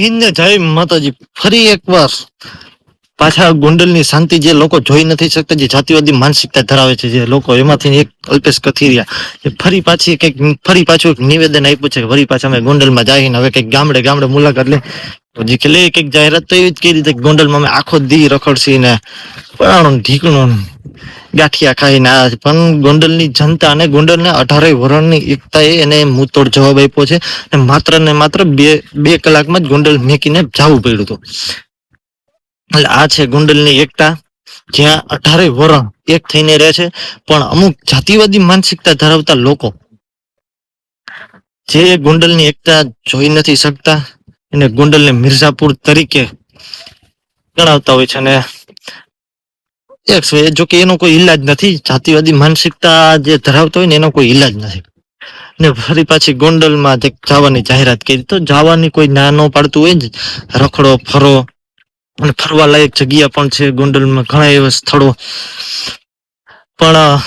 હિન્દ ને જય માતાજી. ફરી એકવાર પાછા ગોંડલની શાંતિ જે લોકો જોઈ નથી શકતા, જે જાતિવાદી માનસિકતા ધરાવે છે જે લોકો, એમાંથી એક અલ્પેશ કથિરિયા ફરી પાછું એક નિવેદન આપ્યું છે કે ફરી પાછા અમે ગોંડલમાં જઈને હવે કંઈક ગામડે ગામડે મુલાકાત લે. હજી કે કંઈક જાહેરાત તો એવી જ કરી હતી કે ગોંડલમાં અમે આખો દી રખડશી ને પરાણું ઢીકણું ગાંઠિયા ખાઈને આવ્યા છે. પણ ગોંડલની જનતા અને ગોંડલના 18 વરણની એકતાએ એને મુંહતોડ જવાબ આપ્યો છે. માત્ર ને માત્ર બે કલાકમાં જ ગોંડલ મેકીને જવું પડ્યું હતું. એટલે આ છે ગોંડલની એકતા, જ્યાં 18 વરણ એક થઈને રહે છે. પણ અમુક જાતિવાદી માનસિકતા ધરાવતા લોકો જે ગોંડલની એકતા જોઈ નથી શકતા, એને ગોંડલને મિર્ઝાપુર તરીકે ગણાવતા હોય છે. અને જો કે એનો કોઈ ઈલાજ નથી. જાતિવાદી માનસિકતા જે ધરાવતો હોય ને એનો કોઈ ઈલાજ નથી. ને ફરી પાછી ગોંડલમાં જવાની જાહેરાત કરી, તો જવાની કોઈ ના ન પાડતું હોય ને, રખડો ફરો. અને ફરવા લાયક જગ્યા પણ છે ગોંડલમાં, ઘણા એવા સ્થળો. પણ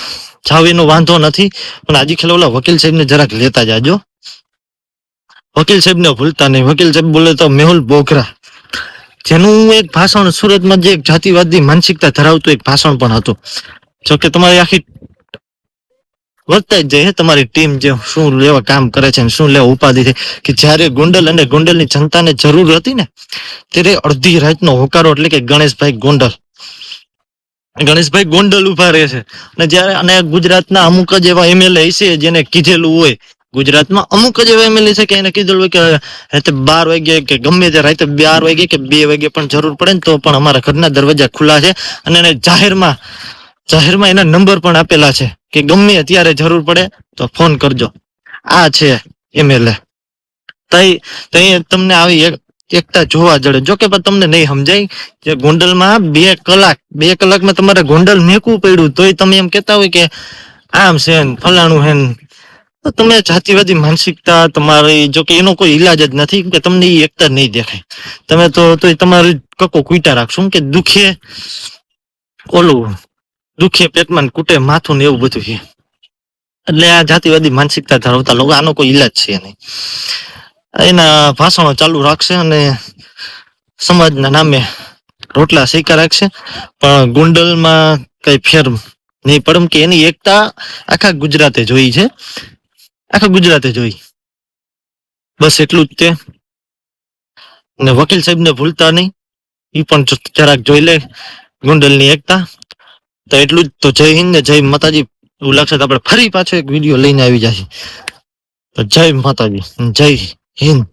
જાવ એનો વાંધો નથી. પણ આજે ખેલો ઓલા વકીલ સાહેબ ને જરાક લેતા જાજો. વકીલ સાહેબ ને ભૂલતા નહીં. વકીલ સાહેબ બોલે તો મેહુલ બોગરા, જેનું એક ભાષણ સુરતમાં જે જાતિવાદી માનસિકતા ધરાવતું એક ભાષણ પણ હતું. જોકે તમારી આખી વધતા જ જાય તમારી ટીમ જે શું લેવા કામ કરે છે, શું લેવા ઉપાધિ છે. કે જયારે ગોંડલ અને ગોંડલની જનતાને જરૂર હતી ને, ત્યારે અડધી રાતનો હોકારો, એટલે કે ગણેશભાઈ ગોંડલ ઉભા રહે છે. અને જયારે અને ગુજરાતના અમુક જ એવા એમએલએ છે જેને કીધેલું હોય, ગુજરાતમાં અમુક જ એવા એમએલએ છે કે એને કીધેલું હોય કે રાતે 12 વાગે કે ગમે તે રાતે 12 વાગે કે 2 વાગે પણ જરૂર પડે ને તો પણ અમારા ઘરના દરવાજા ખુલ્લા છે. અને એને જાહેરમાં એના નંબર પણ આપેલા છે કે ગમે અત્યારે જરૂર પડે તો ફોન કરજો. આ છે એમએલએ. તઈ તમને આવી એકતા જોવા જડે. જો કે તમને નહીં સમજાય કે ગોંડલમાં 2 કલાકમાં તમારે ગોંડલ મેકવું પડ્યું, તોય તમે એમ કેતા હોય કે આમ છે ને ફલાણું છે ને. તમે જાતિવાદી માનસિકતા તમારી, જો કે એનો કોઈ ઈલાજ જ નથી કે તમને એ એકતા નહીં દેખાય. તમે તો તમારી કકો કૂટા રાખશો કે દુખે પેટમાં કૂટે માથું ને એવું બધું છે. એટલે આ જાતિવાદી માનસિકતા ધરાવતા લોકો, આનો કોઈ ઈલાજ છે નહીં. એના ભાષણો ચાલુ રાખશે અને સમાજના નામે રોટલા શેકા રાખશે. પણ ગોંડલમાં કઈ ફેર નહીં પડે કે એની એકતા આખા ગુજરાતે જોઈ છે. બસ એટલું જ તે. ને વકીલ સાહેબ ને ભૂલતા નહીં, એ પણ જરાક જોઈ લે ગોંડલની એકતા. તો એટલું જ. તો જય હિન્દ ને જય માતાજી. એવું લાગશે તો આપણે ફરી પાછો એક વિડીયો લઈને આવી જશે. તો જય માતાજી, જય હિન્દ.